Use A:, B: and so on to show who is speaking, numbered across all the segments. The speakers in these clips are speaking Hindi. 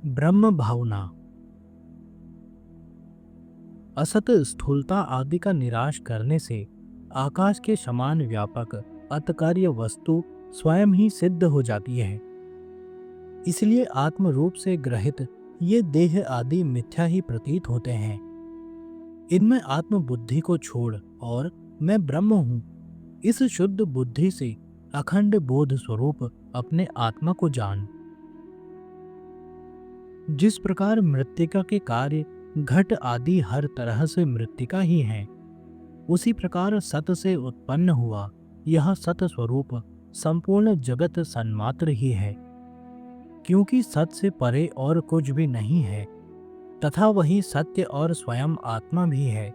A: ब्रह्म भावना। असत स्थूलता आदि का निराश करने से आकाश के समान व्यापक अतकार्य वस्तु स्वयं ही सिद्ध हो जाती है। इसलिए आत्म रूप से ग्रहित ये देह आदि मिथ्या ही प्रतीत होते हैं। इनमें आत्म बुद्धि को छोड़ और मैं ब्रह्म हूँ, इस शुद्ध बुद्धि से अखंड बोध स्वरूप अपने आत्मा को जान। जिस प्रकार मृत्तिका के कार्य घट आदि हर तरह से मृत्तिका ही हैं, उसी प्रकार सत से उत्पन्न हुआ यह सत स्वरूप संपूर्ण जगत सन्मात्र ही है, क्योंकि सत से परे और कुछ भी नहीं है तथा वही सत्य और स्वयं आत्मा भी है।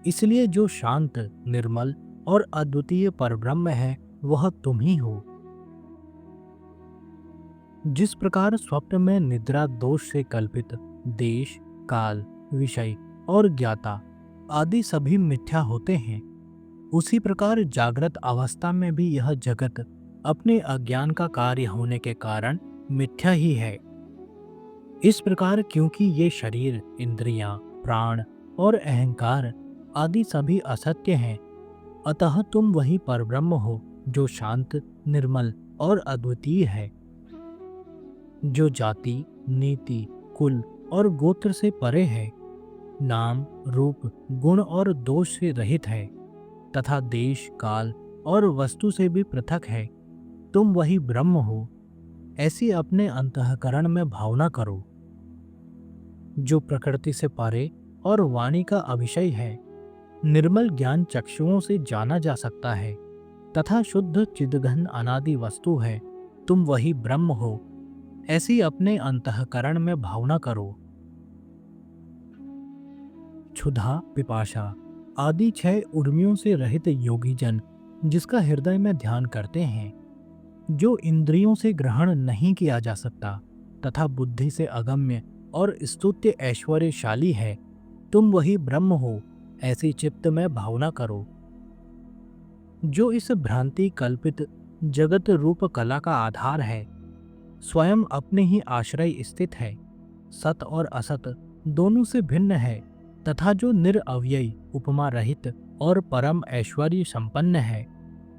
A: इसलिए जो शांत, निर्मल और अद्वितीय परब्रह्म है वह तुम ही हो। जिस प्रकार स्वप्न में निद्रा दोष से कल्पित देश, काल, विषय और ज्ञाता आदि सभी मिथ्या होते हैं, उसी प्रकार जागृत अवस्था में भी यह जगत अपने अज्ञान का कार्य होने के कारण मिथ्या ही है। इस प्रकार क्योंकि ये शरीर, इंद्रियां, प्राण और अहंकार आदि सभी असत्य हैं, अतः तुम वही परब्रह्म हो जो शांत, निर्मल और अद्वितीय है, जो जाति, नीति, कुल और गोत्र से परे है, नाम, रूप, गुण और दोष से रहित है तथा देश, काल और वस्तु से भी पृथक है। तुम वही ब्रह्म हो, ऐसी अपने अंतःकरण में भावना करो। जो प्रकृति से परे और वाणी का अभिषय है, निर्मल ज्ञान चक्षुओं से जाना जा सकता है तथा शुद्ध चिदघन अनादि वस्तु है, तुम वही ब्रह्म हो, ऐसी अपने अंतःकरण में भावना करो। क्षुधा, पिपाशा आदि 6 उर्मियों से रहित योगी जन जिसका हृदय में ध्यान करते हैं, जो इंद्रियों से ग्रहण नहीं किया जा सकता तथा बुद्धि से अगम्य और स्तुत्य ऐश्वर्यशाली है, तुम वही ब्रह्म हो, ऐसी चित्त में भावना करो। जो इस भ्रांति कल्पित जगत रूप कला का आधार है, स्वयं अपने ही आश्रय स्थित है, सत और असत दोनों से भिन्न है तथा जो निरअव्ययी, उपमा रहित और परम ऐश्वर्य संपन्न है,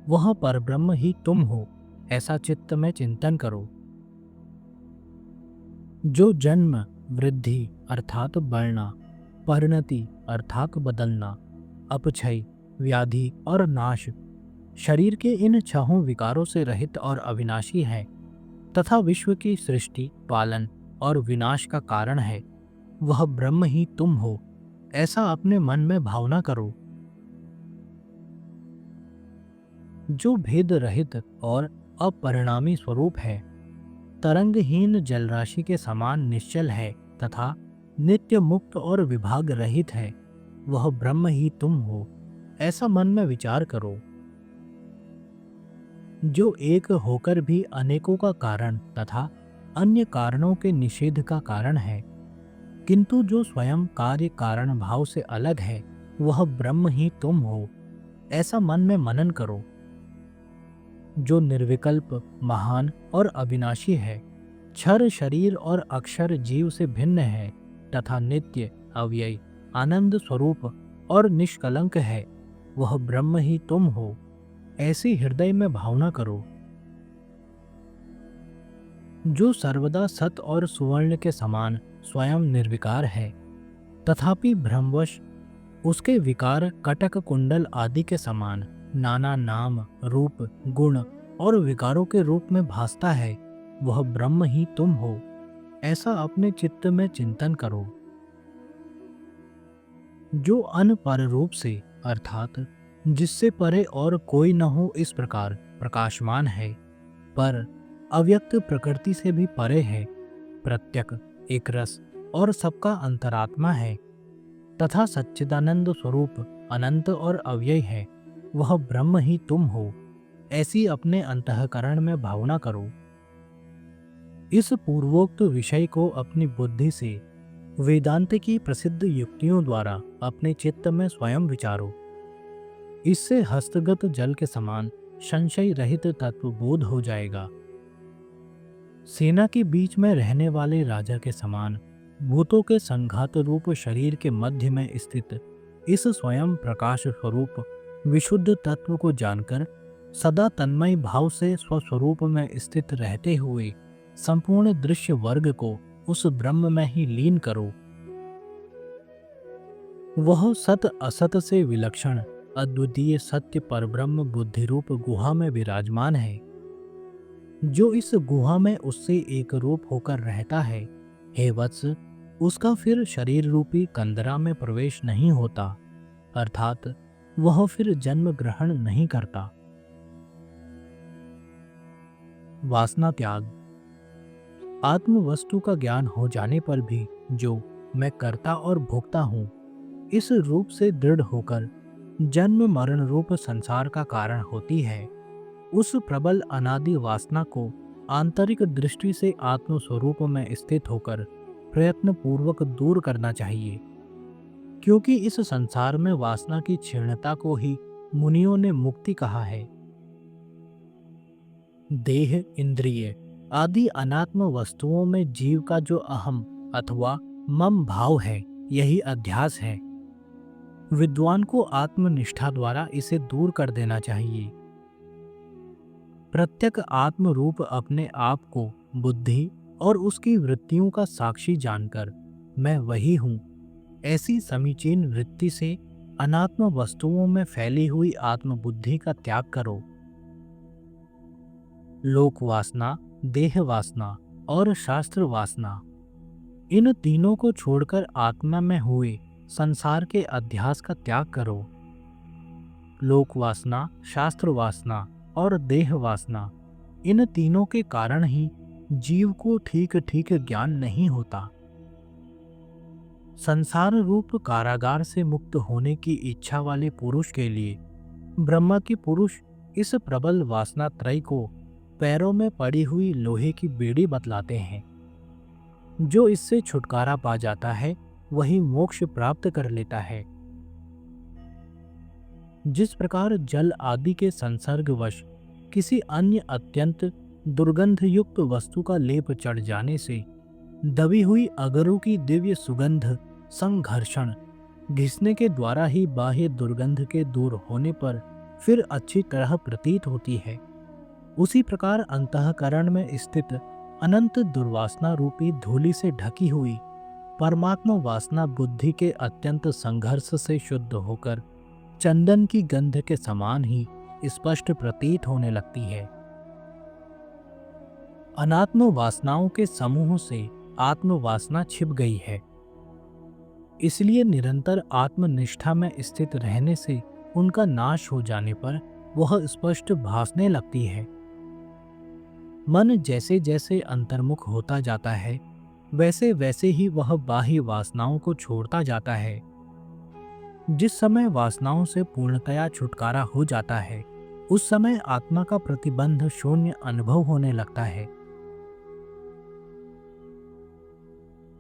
A: वह परब्रह्म ही तुम हो, ऐसा चित्त में चिंतन करो। जो जन्म, वृद्धि अर्थात बढ़ना, परिणति अर्थात बदलना, अपक्षय, व्याधि और नाश, शरीर के इन 6 विकारों से रहित और अविनाशी है तथा विश्व की सृष्टि, पालन और विनाश का कारण है, वह ब्रह्म ही तुम हो, ऐसा अपने मन में भावना करो। जो भेद रहित और अपरिणामी स्वरूप है, तरंगहीन जलराशि के समान निश्चल है तथा नित्य मुक्त और विभाग रहित है, वह ब्रह्म ही तुम हो, ऐसा मन में विचार करो। जो एक होकर भी अनेकों का कारण तथा अन्य कारणों के निषेध का कारण है, किंतु जो स्वयं कार्य कारण भाव से अलग है, वह ब्रह्म ही तुम हो, ऐसा मन में मनन करो। जो निर्विकल्प, महान और अविनाशी है, क्षर शरीर और अक्षर जीव से भिन्न है तथा नित्य, अव्ययी, आनंद स्वरूप और निष्कलंक है, वह ब्रह्म ही तुम हो, ऐसी हृदय में भावना करो। जो सर्वदा सत और सुवर्ण के समान स्वयं निर्विकार है, तथापि भ्रमवश उसके विकार कटक कुंडल आदि के समान नाना नाम, रूप, गुण और विकारों के रूप में भासता है, वह ब्रह्म ही तुम हो, ऐसा अपने चित्त में चिंतन करो। जो अनपर रूप से अर्थात जिससे परे और कोई न हो इस प्रकार प्रकाशमान है, पर अव्यक्त प्रकृति से भी परे है, प्रत्यक, एक रस और सबका अंतरात्मा है तथा सच्चिदानंद स्वरूप अनंत और अव्यय है, वह ब्रह्म ही तुम हो, ऐसी अपने अंतःकरण में भावना करो। इस पूर्वोक्त विषय को अपनी बुद्धि से वेदांत की प्रसिद्ध युक्तियों द्वारा अपने चित्त में स्वयं विचारो। इससे हस्तगत जल के समान संशय रहित तत्वबोध हो जाएगा। सेना के बीच में रहने वाले राजा के समान भूतों के संघात रूप शरीर के मध्य में स्थित इस स्वयं प्रकाश स्वरूप विशुद्ध तत्व को जानकर सदा तन्मय भाव से स्वस्वरूप में स्थित रहते हुए संपूर्ण दृश्य वर्ग को उस ब्रह्म में ही लीन करो। वह सत असत से विलक्षण अद्वितीय सत्य परब्रह्म बुद्धि रूप गुहा में विराजमान है। जो इस गुहा में उससे एक रूप होकर रहता है, हे वत्स, उसका फिर शरीर रूपी कंदरा में प्रवेश नहीं होता, अर्थात वह फिर जन्म ग्रहण नहीं करता। वासना त्याग। आत्म वस्तु का ज्ञान हो जाने पर भी जो मैं कर्ता और भोक्ता हूँ इस रूप से दृढ़ होकर जन्म मरण रूप संसार का कारण होती है, उस प्रबल अनादि वासना को आंतरिक दृष्टि से आत्म स्वरूप में स्थित होकर प्रयत्न पूर्वक दूर करना चाहिए, क्योंकि इस संसार में वासना की क्षीणता को ही मुनियों ने मुक्ति कहा है। देह, इंद्रिय आदि अनात्म वस्तुओं में जीव का जो अहम अथवा मम भाव है, यही अध्यास है। विद्वान को आत्मनिष्ठा द्वारा इसे दूर कर देना चाहिए। प्रत्येक आत्म रूप अपने आप को बुद्धि और उसकी वृत्तियों का साक्षी जानकर मैं वही हूँ, ऐसी समीचीन वृत्ति से अनात्म वस्तुओं में फैली हुई आत्मबुद्धि का त्याग करो। लोक वासना, देह वासना और शास्त्र वासना, इन तीनों को छोड़कर आत्मा में हुए संसार के अध्यास का त्याग करो। लोक वासना, शास्त्र वासना और देह वासना, इन तीनों के कारण ही जीव को ठीक ठीक ज्ञान नहीं होता। संसार रूप कारागार से मुक्त होने की इच्छा वाले पुरुष के लिए ब्रह्मा के पुरुष इस प्रबल वासना त्रय को पैरों में पड़ी हुई लोहे की बेड़ी बतलाते हैं। जो इससे छुटकारा पा जाता है वही मोक्ष प्राप्त कर लेता है। जिस प्रकार जल आदि के संसर्गवश किसी अन्य अत्यंत दुर्गंध युक्त वस्तु का लेप चढ़ जाने से दबी हुई अगरों की दिव्य सुगंध संघर्षण घिसने के द्वारा ही बाह्य दुर्गंध के दूर होने पर फिर अच्छी तरह प्रतीत होती है, उसी प्रकार अंतःकरण में स्थित अनंत दुर्वासना रूपी धूलि से ढकी हुई परमात्मा वासना बुद्धि के अत्यंत संघर्ष से शुद्ध होकर चंदन की गंध के समान ही स्पष्ट प्रतीत होने लगती है। अनात्म वासनाओं के समूह से आत्म वासना छिप गई है, इसलिए निरंतर आत्मनिष्ठा में स्थित रहने से उनका नाश हो जाने पर वह स्पष्ट भासने लगती है। मन जैसे जैसे अंतर्मुख होता जाता है वैसे वैसे ही वह बाह्य वासनाओं को छोड़ता जाता है। जिस समय वासनाओं से पूर्णतया छुटकारा हो जाता है उस समय आत्मा का प्रतिबंध शून्य अनुभव होने लगता है।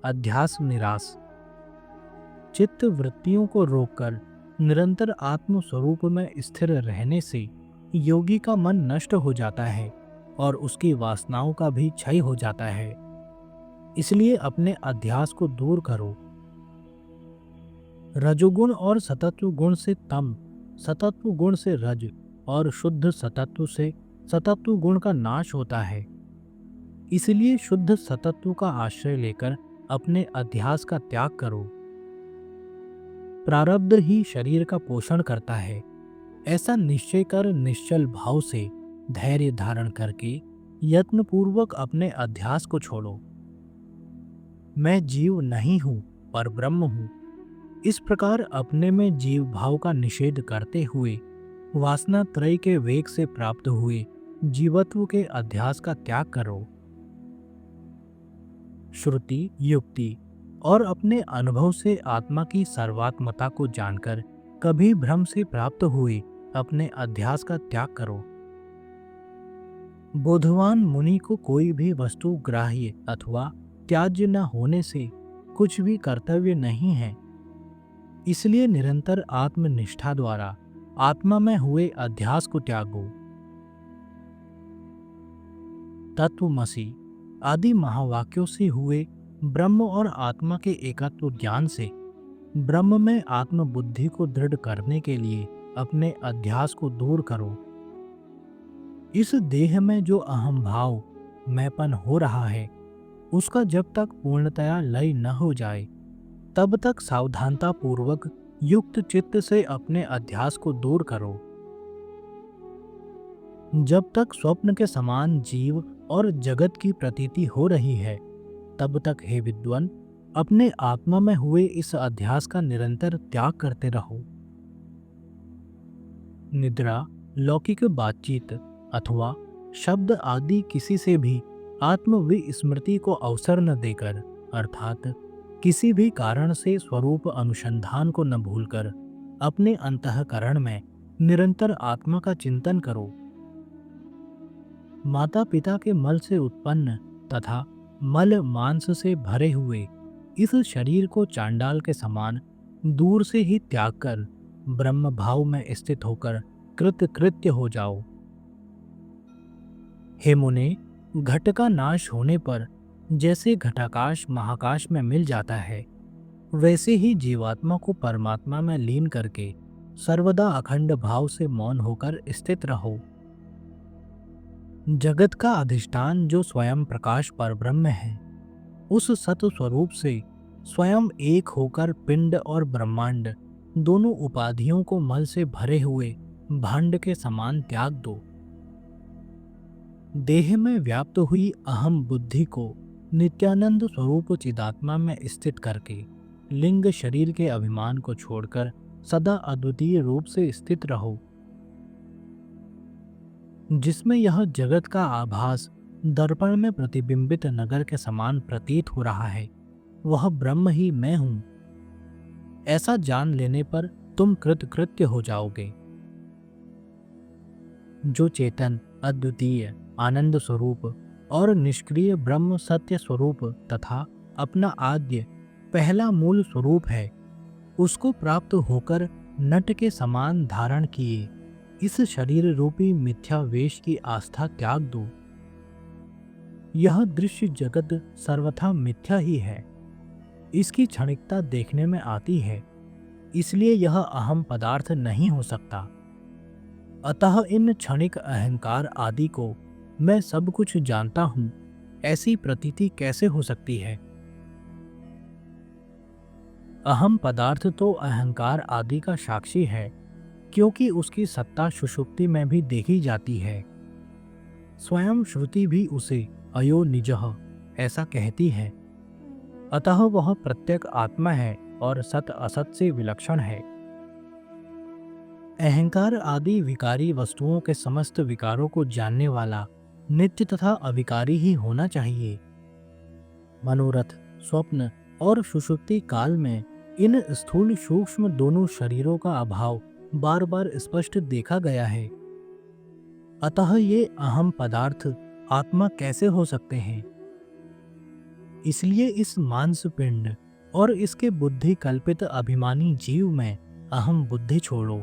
A: अध्यास निराश। चित्त वृत्तियों को रोककर निरंतर आत्म स्वरूप में स्थिर रहने से योगी का मन नष्ट हो जाता है और उसकी वासनाओं का भी क्षय हो जाता है। इसलिए अपने अध्यास को दूर करो। रजोगुण और सतत्व गुण से तम, सतत्व गुण से रज और शुद्ध सतत्व से सतत्व गुण का नाश होता है। इसलिए शुद्ध सतत्व का आश्रय लेकर अपने अध्यास का त्याग करो। प्रारब्ध ही शरीर का पोषण करता है, ऐसा निश्चय कर निश्चल भाव से धैर्य धारण करके यत्नपूर्वक अपने अध्यास को छोड़ो। मैं जीव नहीं हूं पर ब्रह्म हूं, इस प्रकार अपने में जीव भाव का निषेध करते हुए वासना त्रय के वेग से प्राप्त हुए जीवत्व के अध्यास का त्याग करो। श्रुति, युक्ति और अपने अनुभव से आत्मा की सर्वात्मता को जानकर कभी भ्रम से प्राप्त हुए अपने अध्यास का त्याग करो। बोधवान मुनि को कोई भी वस्तु ग्राह्य अथवा त्याज्य न होने से कुछ भी कर्तव्य नहीं है। इसलिए निरंतर आत्मनिष्ठा द्वारा आत्मा में हुए अध्यास को त्यागो। तत्वमसि। आदि महावाक्यों से हुए ब्रह्म और आत्मा के एकत्व ज्ञान से ब्रह्म में आत्म बुद्धि को दृढ़ करने के लिए अपने अध्यास को दूर करो। इस देह में जो अहम भाव मैंपन हो रहा है, उसका जब तक पूर्णतया लय न हो जाए, तब तक सावधानता पूर्वक युक्त चित्त से अपने अध्यास को दूर करो। जब तक स्वप्न के समान जीव और जगत की प्रतीति हो रही है, तब तक हे विद्वान, अपने आत्मा में हुए इस अध्यास का निरंतर त्याग करते रहो। निद्रा, लौकिक बातचीत अथवा शब्द आदि किसी से भी आत्मविस्मृति को अवसर न देकर, अर्थात किसी भी कारण से स्वरूप अनुसंधान को न भूलकर, अपने अंतःकरण में निरंतर आत्मा का चिंतन करो। माता पिता के मल से उत्पन्न तथा मल मांस से भरे हुए इस शरीर को चांडाल के समान दूर से ही त्याग कर ब्रह्म भाव में स्थित होकर कृतकृत्य हो जाओ। हे मुने, घट का नाश होने पर जैसे घटाकाश महाकाश में मिल जाता है, वैसे ही जीवात्मा को परमात्मा में लीन करके सर्वदा अखंड भाव से मौन होकर स्थित रहो। जगत का अधिष्ठान जो स्वयं प्रकाश परब्रह्म है, उस सत स्वरूप से स्वयं एक होकर पिंड और ब्रह्मांड दोनों उपाधियों को मल से भरे हुए भांड के समान त्याग दो। देह में व्याप्त हुई अहम बुद्धि को नित्यानंद स्वरूप चिदात्मा में स्थित करके लिंग शरीर के अभिमान को छोड़कर सदा अद्वितीय रूप से स्थित रहो। जिसमें यह जगत का आभास दर्पण में प्रतिबिंबित नगर के समान प्रतीत हो रहा है, वह ब्रह्म ही मैं हूं। ऐसा जान लेने पर तुम कृतकृत्य हो जाओगे। जो चेतन, अद्वितीय, आनंद स्वरूप और निष्क्रिय ब्रह्म सत्य स्वरूप तथा अपना आद्य पहला मूल स्वरूप है, उसको प्राप्त होकर नट के समान धारण किए इस शरीर रूपी मिथ्या वेश की आस्था त्याग दो। यह दृश्य जगत सर्वथा मिथ्या ही है। इसकी क्षणिकता देखने में आती है, इसलिए यह अहम पदार्थ नहीं हो सकता। अतः इन क्षणिक अहंकार आदि को मैं सब कुछ जानता हूं, ऐसी प्रतीति कैसे हो सकती है? अहम पदार्थ तो अहंकार आदि का साक्षी है, क्योंकि उसकी सत्ता सुषुप्ति में भी देखी जाती है। स्वयं श्रुति भी उसे अयो निजः ऐसा कहती है। अतः वह प्रत्यक आत्मा है और सत असत से विलक्षण है। अहंकार आदि विकारी वस्तुओं के समस्त विकारों को जानने वाला नित्य तथा अविकारी ही होना चाहिए। मनोरथ, स्वप्न और सुषुप्ति काल में इन स्थूल सूक्ष्म दोनों शरीरों का अभाव बार बार स्पष्ट देखा गया है। अतः ये अहम पदार्थ आत्मा कैसे हो सकते हैं? इसलिए इस मांस पिंड और इसके बुद्धि कल्पित अभिमानी जीव में अहम बुद्धि छोड़ो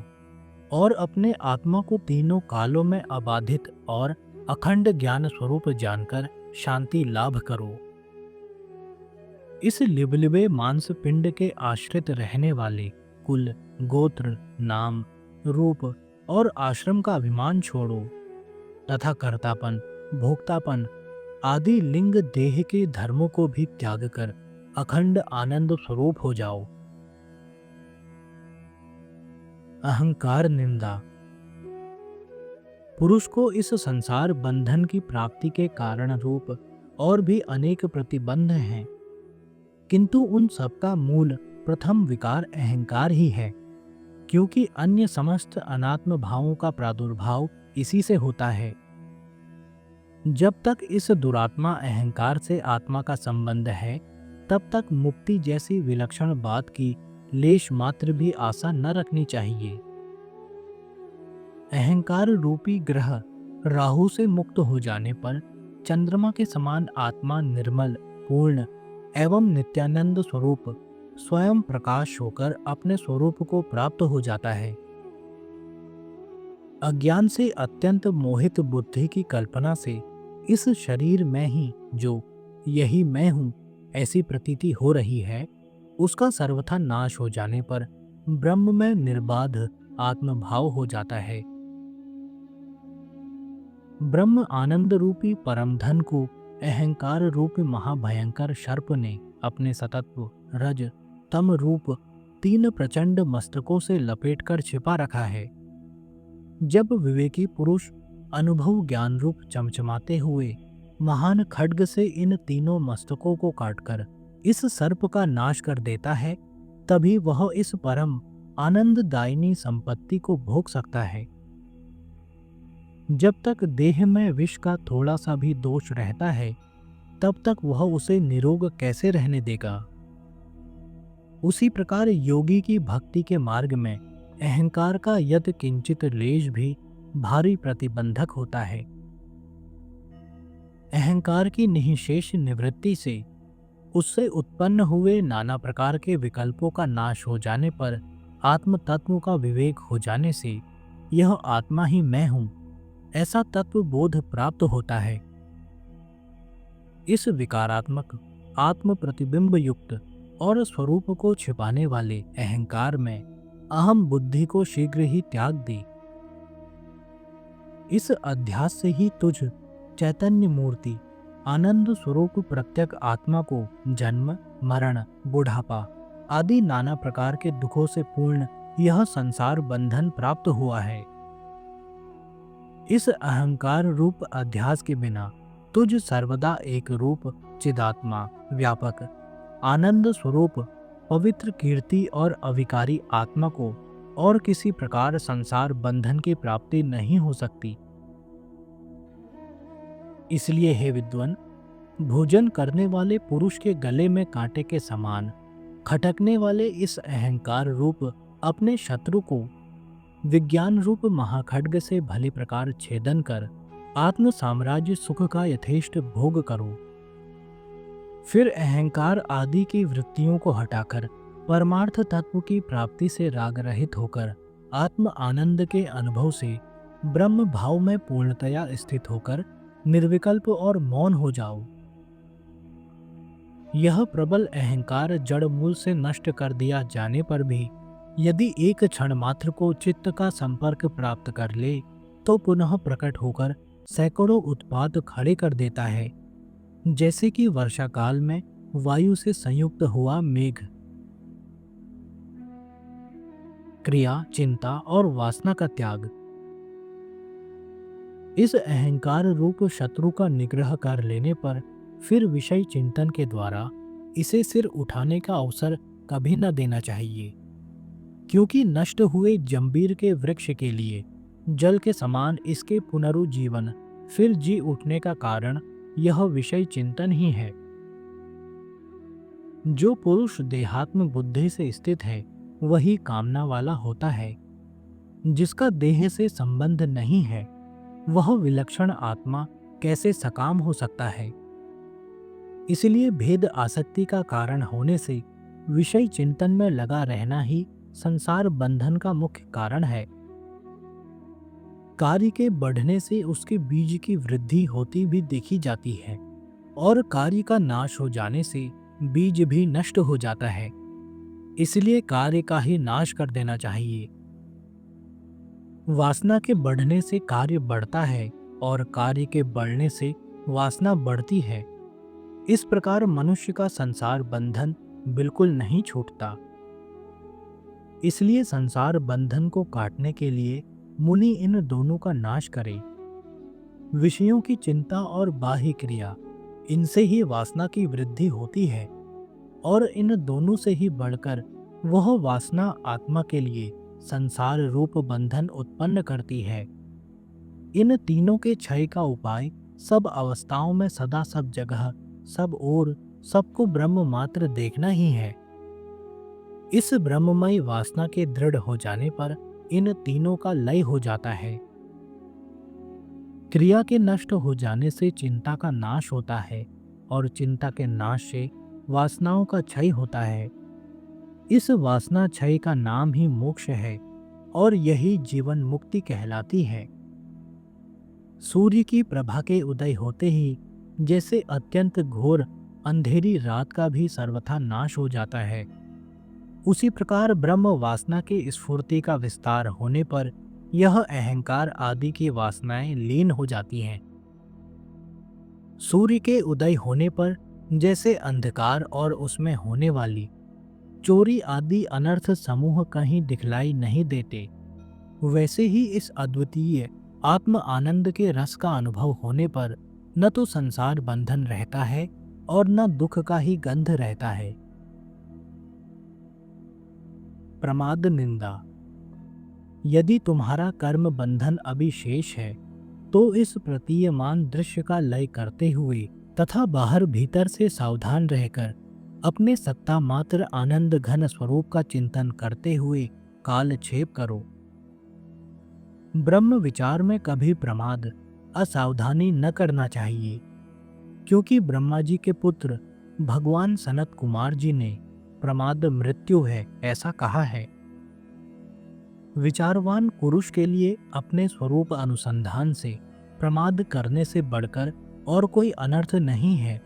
A: और अपने आत्मा को तीनों कालों में अबाधित और अखंड ज्ञान स्वरूप जानकर शांति लाभ करो। इस लिबलिबे मांस पिंड के आश्रित रहने वाले कुल, गोत्र, नाम, रूप और आश्रम का अभिमान छोड़ो तथा कर्तापन, भोक्तापन आदि लिंग देह के धर्मों को भी त्याग कर अखंड आनंद स्वरूप हो जाओ। अहंकार निंदा। पुरुष को इस संसार बंधन की प्राप्ति के कारण रूप और भी अनेक प्रतिबंध हैं, किंतु उन सबका मूल प्रथम विकार अहंकार ही है, क्योंकि अन्य समस्त अनात्म भावों का प्रादुर्भाव इसी से होता है। जब तक इस दुरात्मा अहंकार से आत्मा का संबंध है, तब तक मुक्ति जैसी विलक्षण बात की लेश मात्र भी आशा न रखनी चाहिए। अहंकार रूपी ग्रह राहु से मुक्त हो जाने पर चंद्रमा के समान आत्मा निर्मल, पूर्ण एवं नित्यानंद स्वरूप स्वयं प्रकाश होकर अपने स्वरूप को प्राप्त हो जाता है। अज्ञान से अत्यंत मोहित बुद्धि की कल्पना से इस शरीर में ही जो यही मैं हूँ ऐसी प्रतीति हो रही है, उसका सर्वथा नाश हो जाने पर ब्रह्म में निर्बाध आत्मभाव हो जाता है। ब्रह्म आनंद रूपी परम धन को अहंकार रूपी महाभयंकर सर्प ने अपने सतत्व रज तम रूप 3 प्रचंड मस्तकों से लपेटकर छिपा रखा है। जब विवेकी पुरुष अनुभव ज्ञान रूप चमचमाते हुए महान खड्ग से इन तीनों मस्तकों को काटकर इस सर्प का नाश कर देता है, तभी वह इस परम आनंददायिनी संपत्ति को भोग सकता है। जब तक देह में विष का थोड़ा सा भी दोष रहता है, तब तक वह उसे निरोग कैसे रहने देगा। उसी प्रकार योगी की भक्ति के मार्ग में अहंकार का यत किंचित लेश भी भारी प्रतिबंधक होता है। अहंकार की निःशेष निवृत्ति से उससे उत्पन्न हुए नाना प्रकार के विकल्पों का नाश हो जाने पर आत्म तत्व का विवेक हो जाने से यह आत्मा ही मैं हूं ऐसा तत्व बोध प्राप्त होता है। इस विकारात्मक आत्म प्रतिबिंब युक्त और स्वरूप को छिपाने वाले अहंकार में अहम बुद्धि को शीघ्र ही त्याग दी। इस अध्यास से ही तुझ चैतन्य मूर्ति आनंद स्वरूप प्रत्यक आत्मा को जन्म मरण बुढ़ापा आदि नाना प्रकार के दुखों से पूर्ण यह संसार बंधन प्राप्त हुआ है। इस अहंकार रूप अध्यास के बिना तुझ सर्वदा एक रूप चिदात्मा व्यापक आनंद स्वरूप पवित्र कीर्ति और अविकारी आत्मा को और किसी प्रकार संसार बंधन की प्राप्ति नहीं हो सकती। इसलिए हे विद्वान, भोजन करने वाले पुरुष के गले में कांटे के समान खटकने वाले इस अहंकार रूप अपने शत्रु को विज्ञान रूप महाखड्ग से भली प्रकार छेदन कर आत्म साम्राज्य सुख का यथेष्ट भोग करो। फिर अहंकार आदि की वृत्तियों को हटाकर परमार्थ तत्व की प्राप्ति से राग रहित होकर आत्म आनंद के अनुभव से ब्रह्म भाव में पूर्णतया स्थित होकर निर्विकल्प और मौन हो जाओ। यह प्रबल अहंकार जड़ मूल से नष्ट कर दिया जाने पर भी यदि एक क्षण मात्र को चित्त का संपर्क प्राप्त कर ले तो पुनः प्रकट होकर सैकड़ों उत्पात खड़े कर देता है, जैसे कि वर्षा काल में वायु से संयुक्त हुआ मेघ। क्रिया, चिंता और वासना का त्याग। इस अहंकार रूप शत्रु का निग्रह कर लेने पर फिर विषय चिंतन के द्वारा इसे सिर उठाने का अवसर कभी न देना चाहिए, क्योंकि नष्ट हुए जंबीर के वृक्ष के लिए जल के समान इसके पुनरुज्जीवन फिर जी उठने का कारण यह विषय चिंतन ही है। जो पुरुष देहात्म बुद्धि से स्थित है वही कामना वाला होता है। जिसका देह से संबंध नहीं है वह विलक्षण आत्मा कैसे सकाम हो सकता है। इसलिए भेद आसक्ति का कारण होने से विषय चिंतन में लगा रहना ही संसार बंधन का मुख्य कारण है। कार्य के बढ़ने से उसके बीज की वृद्धि होती भी देखी जाती है और कार्य का नाश हो जाने से बीज भी नष्ट हो जाता है। इसलिए कार्य का ही नाश कर देना चाहिए। वासना के बढ़ने से कार्य बढ़ता है और कार्य के बढ़ने से वासना बढ़ती है। इस प्रकार मनुष्य का संसार बंधन बिल्कुल नहीं छूटता। इसलिए संसार बंधन को काटने के लिए मुनि इन दोनों का नाश करे। विषयों की चिंता और बाह्य क्रिया, इनसे ही वासना की वृद्धि होती है और इन दोनों से ही बढ़कर वह वासना आत्मा के लिए संसार रूप बंधन उत्पन्न करती है। इन तीनों के क्षय का उपाय सब अवस्थाओं में सदा सब जगह सब ओर सबको ब्रह्म मात्र देखना ही है। इस ब्रह्ममय वासना के दृढ़ हो जाने पर इन तीनों का लय हो जाता है। क्रिया के नष्ट हो जाने से चिंता का नाश होता है और चिंता के नाश से वासनाओं का क्षय होता है। इस वासना क्षय का नाम ही मोक्ष है और यही जीवन मुक्ति कहलाती है। सूर्य की प्रभा के उदय होते ही जैसे अत्यंत घोर अंधेरी रात का भी सर्वथा नाश हो जाता है, उसी प्रकार ब्रह्म वासना के स्फूर्ति का विस्तार होने पर यह अहंकार आदि की वासनाएं लीन हो जाती हैं। सूर्य के उदय होने पर जैसे अंधकार और उसमें होने वाली चोरी आदि अनर्थ समूह कहीं दिखलाई नहीं देते, वैसे ही इस अद्वितीय आत्म आनंद के रस का अनुभव होने पर न तो संसार बंधन रहता है और न दुख का ही गंध रहता है। प्रमाद निंदा। यदि तुम्हारा कर्म बंधन अभी शेष है तो इस प्रतीयमान दृश्य का लय करते हुए तथा बाहर भीतर से सावधान रहकर अपने सत्ता मात्र आनंद घन स्वरूप का चिंतन करते हुए कालक्षेप करो। ब्रह्म विचार में कभी प्रमाद असावधानी न करना चाहिए, क्योंकि ब्रह्मा जी के पुत्र भगवान सनत कुमार जी ने प्रमाद मृत्यु है ऐसा कहा है। विचारवान पुरुष के लिए अपने स्वरूप अनुसंधान से प्रमाद करने से बढ़कर और कोई अनर्थ नहीं है,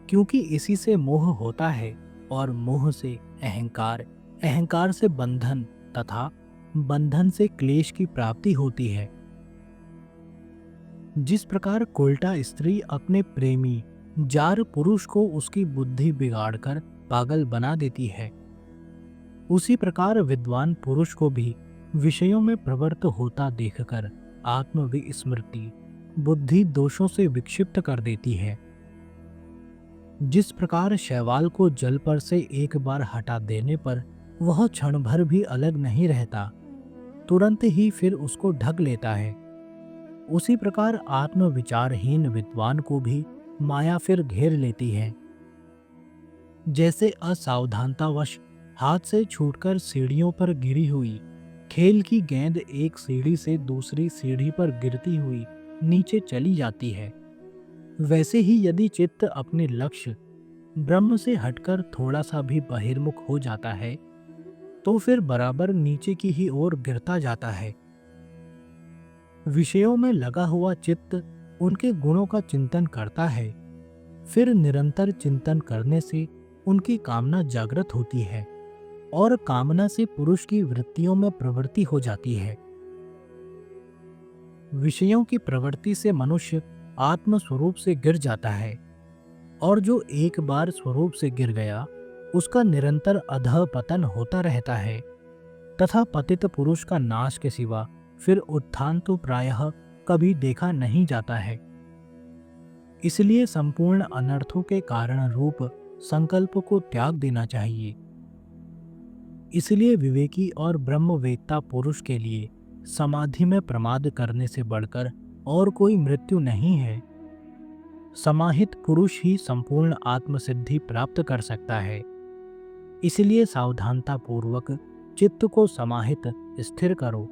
A: क्योंकि इसी से मोह होता है और मोह से अहंकार, अहंकार से बंधन तथा बंधन से क्लेश की प्राप्ति होती है। जिस प्रकार कोल्टा स्त्री अपने प्रेमी जार पुरुष को उसकी बुद्धि बिगाड़कर पागल बना देती है, उसी प्रकार विद्वान पुरुष को भी विषयों में प्रवृत्त होता देखकर आत्मविस्मृति बुद्धि दोषों से विक्षिप्त कर देती है। जिस प्रकार शैवाल को जल पर से एक बार हटा देने पर वह क्षण भर भी अलग नहीं रहता, तुरंत ही फिर उसको ढक लेता है, उसी प्रकार आत्मविचारहीन विद्वान को भी माया फिर घेर लेती है। जैसे असावधानतावश हाथ से छूटकर सीढ़ियों पर गिरी हुई खेल की गेंद एक सीढ़ी से दूसरी सीढ़ी पर गिरती हुई नीचे चली जाती है, वैसे ही यदि चित्त अपने लक्ष्य ब्रह्म से हटकर थोड़ा सा भी बहिर्मुख हो जाता है तो फिर बराबर नीचे की ही ओर गिरता जाता है। विषयों में लगा हुआ चित्त उनके गुणों का चिंतन करता है, फिर निरंतर चिंतन करने से उनकी कामना जागृत होती है और कामना से पुरुष की वृत्तियों में प्रवृत्ति हो जाती है। विषयों की प्रवृत्ति से मनुष्य आत्म स्वरूप से गिर जाता है, और जो एक बार स्वरूप से गिर गया उसका निरंतर अधः पतन होता रहता है, तथा पतित पुरुष का नाश के सिवा फिर उत्थान तो प्रायः कभी देखा नहीं जाता है। इसलिए संपूर्ण अनर्थों के कारण रूप संकल्प को त्याग देना चाहिए। इसलिए विवेकी और ब्रह्मवेत्ता पुरुष के लिए समाधि में प्रमाद करने से बढ़कर और कोई मृत्यु नहीं है। समाहित पुरुष ही संपूर्ण आत्मसिद्धि प्राप्त कर सकता है। इसलिए सावधानता पूर्वक चित्त को समाहित स्थिर करो।